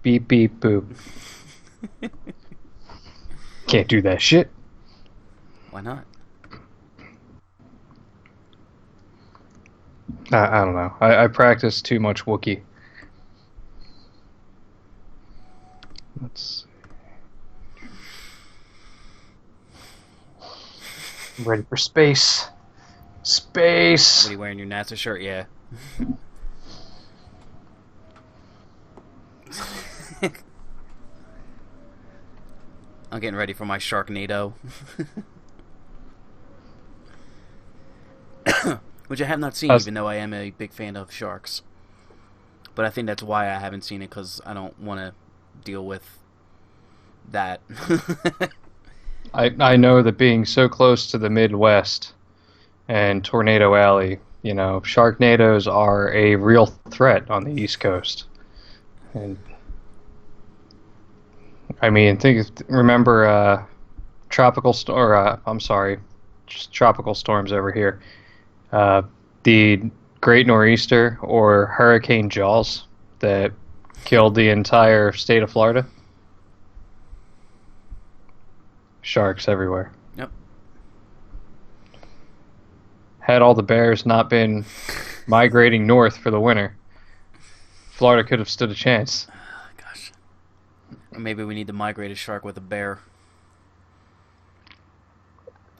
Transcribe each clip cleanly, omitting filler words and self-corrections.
beep beep boop. Can't do that shit. Why not? I don't know. I practice too much Wookiee. Let's. I'm ready for space. Space. What are you wearing, your NASA shirt? Yeah. I'm getting ready for my Sharknado. Which I have not seen, even though I am a big fan of sharks. But I think that's why I haven't seen it, because I don't want to deal with that. I know that being so close to the Midwest and Tornado Alley, you know, Sharknadoes are a real threat on the East Coast. And I mean, remember tropical just tropical storms over here. The Great Nor'easter or Hurricane Jaws that killed the entire state of Florida. Sharks everywhere. Yep. Had all the bears not been migrating north for the winter, Florida could have stood a chance. Gosh. Or maybe we need to migrate a shark with a bear.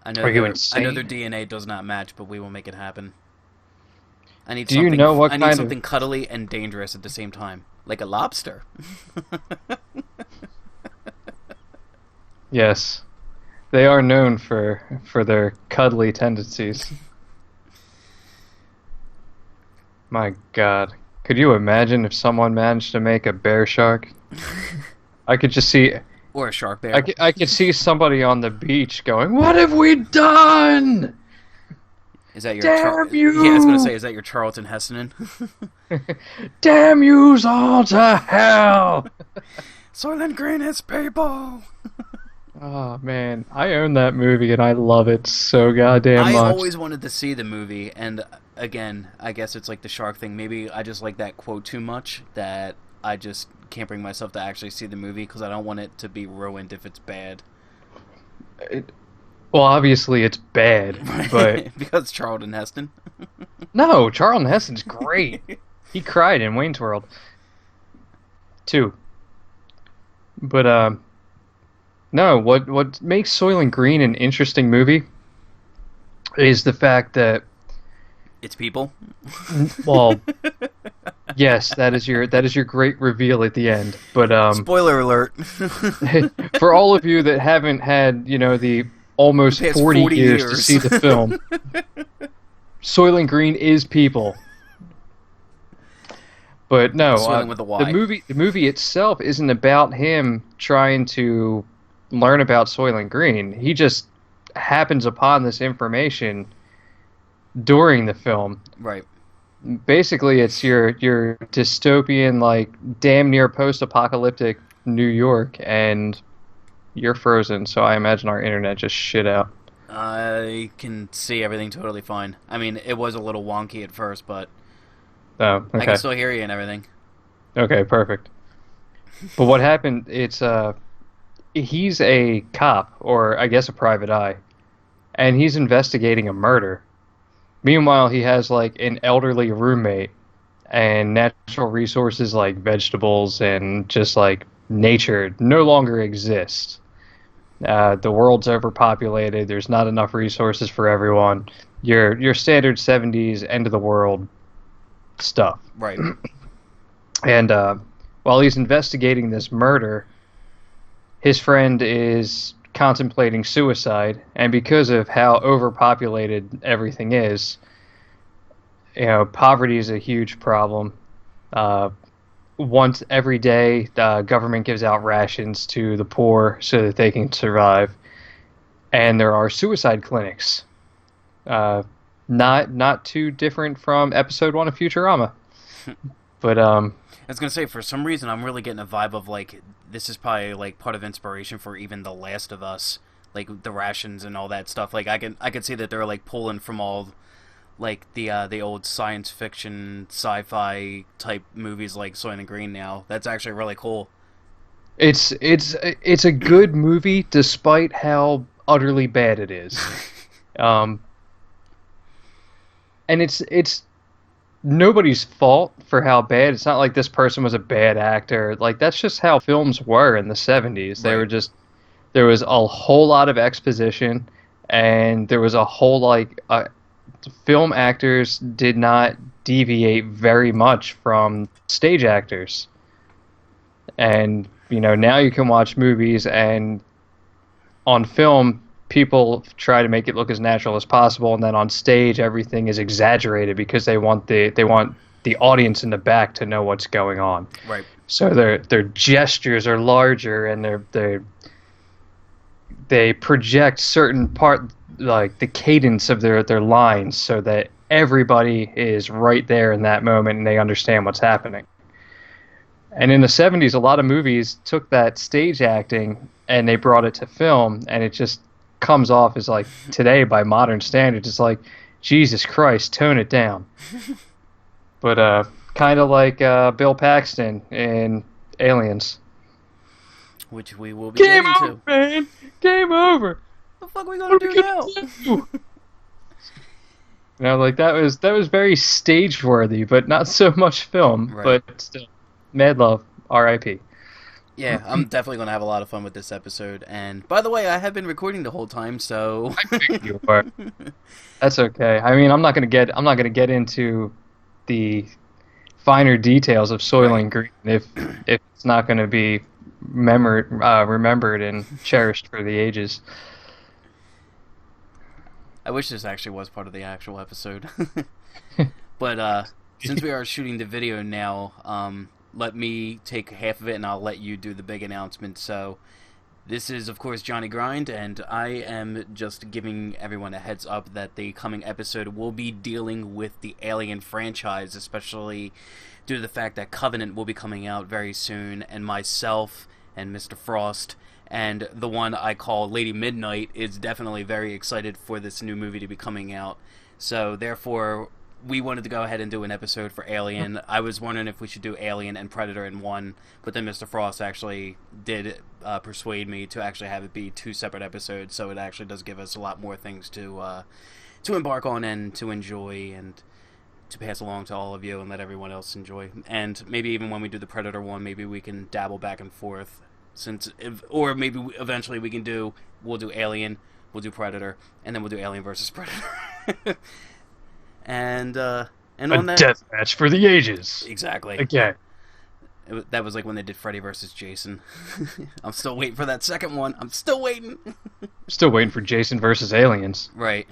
I know their DNA does not match, but we will make it happen. I need something cuddly and dangerous at the same time, like a lobster. Yes, they are known for their cuddly tendencies. My God, could you imagine if someone managed to make a bear shark? I could just see. Or a shark bear. I could see somebody on the beach going, "What have we done? Is that your Damn you!" Yeah, I was going to say, is that your Charlton Heston? Damn yous all to hell! Soylent Green is people! Oh, man. I own that movie, and I love it so goddamn much. I always wanted to see the movie, and again, I guess it's like the shark thing. Maybe I just like that quote too much, that I just can't bring myself to actually see the movie, because I don't want it to be ruined if it's bad. Well, obviously it's bad, but... Because Charlton Heston? No, Charlton Heston's great. He cried in Wayne's World. 2. But, no, what makes Soylent Green an interesting movie is the fact that... It's people? Well, yes, that is your great reveal at the end. But, spoiler alert. For all of you that haven't had, you know, the almost 40 years to see the film, Soylent Green is people. But no, with a Y. the movie itself isn't about him trying to learn about Soylent Green. He just happens upon this information during the film. Right. Basically, it's your dystopian, like, damn near post-apocalyptic New York, and you're frozen, so I imagine our internet just shit out. I can see everything totally fine. I mean, it was a little wonky at first, but Oh, okay. I can still hear you and everything. Okay, perfect. But what happened, he's a cop, or I guess a private eye, and he's investigating a murder. Meanwhile, he has, like, an elderly roommate, and natural resources like vegetables and just, like, nature no longer exist. The world's overpopulated. There's not enough resources for everyone. Your standard 70s end of the world stuff. Right. And while he's investigating this murder, his friend is contemplating suicide, and because of how overpopulated everything is, you know, poverty is a huge problem. Once every day, the government gives out rations to the poor so that they can survive. And there are suicide clinics. Not too different from episode 1 of Futurama. But I was gonna say, for some reason, I'm really getting a vibe of, like, this is probably, like, part of inspiration for even The Last of Us, like the rations and all that stuff. Like, I could see that they're, like, pulling from all, like, the old science fiction, sci-fi type movies like Soylent Green now. That's actually really cool. It's a good movie despite how utterly bad it is. Um, and it's nobody's fault for how bad. It's not like this person was a bad actor. Like that's just how films were in the 70s. They were Right. just there was a whole lot of exposition and there was a whole film actors did not deviate very much from stage actors. And now you can watch movies and on film people try to make it look as natural as possible and then on stage everything is exaggerated because they want the audience in the back to know what's going on. Right. So their gestures are larger and they project certain part like the cadence of their lines so that everybody is right there in that moment and they understand what's happening. And in the 70s, a lot of movies took that stage acting and they brought it to film, and it just comes off as like today by modern standards, it's like Jesus Christ, tone it down. But kind of like Bill Paxton in Aliens. Which we will be Game getting over, to. man. Game over. What the fuck are we gonna What are we do gonna now? do? Like that was very stage worthy, but not so much film. Right. But still, Mad Love, R.I.P. Yeah, I'm definitely gonna have a lot of fun with this episode. And by the way, I have been recording the whole time, so I figured you were. That's okay. I mean, I'm not gonna get into the finer details of right. Soylent Green if it's not gonna be remembered and cherished for the ages. I wish this actually was part of the actual episode. But since we are shooting the video now, let me take half of it and I'll let you do the big announcement. So this is, of course, Johnny Grind, and I am just giving everyone a heads up that the coming episode will be dealing with the Alien franchise, especially due to the fact that Covenant will be coming out very soon, and myself and Mr. Frost and the one I call Lady Midnight is definitely very excited for this new movie to be coming out. So therefore, we wanted to go ahead and do an episode for Alien. I was wondering if we should do Alien and Predator in one, but then Mr. Frost actually did persuade me to actually have it be two separate episodes, so it actually does give us a lot more things to embark on and to enjoy and to pass along to all of you and let everyone else enjoy. And maybe even when we do the Predator one, maybe we can dabble back and forth, or maybe eventually we'll do Alien, we'll do Predator, and then we'll do Alien versus Predator. And A on that, death match for the ages. exactly. Again. That was like when they did Freddy versus Jason. I'm still waiting for that second one. I'm still waiting. Still waiting for Jason versus Aliens. Right.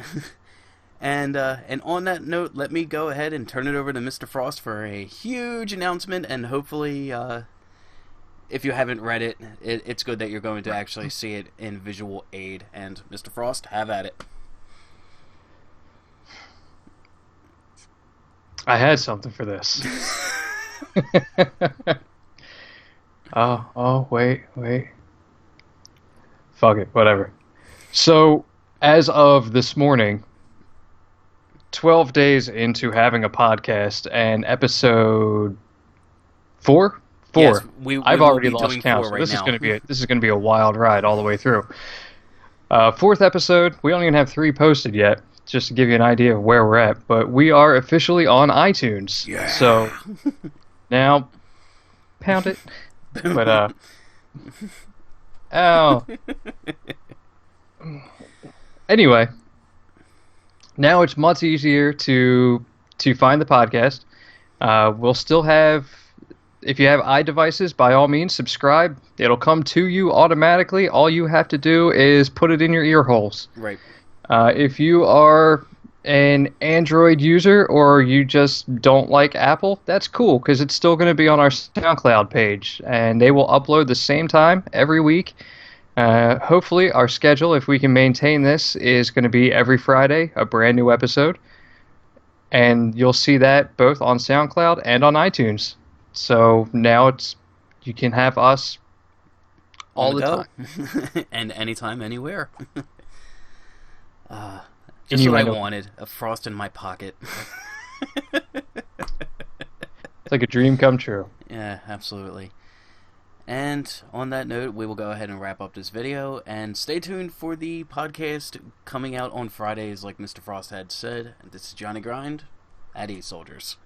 And on that note, let me go ahead and turn it over to Mr. Frost for a huge announcement, and hopefully, if you haven't read it, it's good that you're going to actually see it in visual aid. And Mr. Frost, have at it. I had something for this. Wait. Fuck it, whatever. So, as of this morning, 12 days into having a podcast and episode 4? 4. Yes, we I've will already be lost doing count. 4 So right this is now. going to be a wide ride all the way through. Fourth episode. We don't even have 3 posted yet. Just to give you an idea of where we're at, but we are officially on iTunes. Yeah. So now, pound it. But oh. Anyway, now it's much easier to find the podcast. We'll still have, if you have iDevices, by all means subscribe. It'll come to you automatically. All you have to do is put it in your ear holes. Right. If you are an Android user or you just don't like Apple, that's cool because it's still going to be on our SoundCloud page and they will upload the same time every week. Hopefully our schedule, if we can maintain this, is going to be every Friday, a brand new episode. And you'll see that both on SoundCloud and on iTunes. So now you can have us all On the time. And anytime, anywhere. Just you what I end up- wanted. A Frost in my pocket. It's like a dream come true. Yeah, absolutely. And on that note, we will go ahead and wrap up this video, and stay tuned for the podcast coming out on Fridays, like Mr. Frost had said. This is Johnny Grind. At ease, soldiers.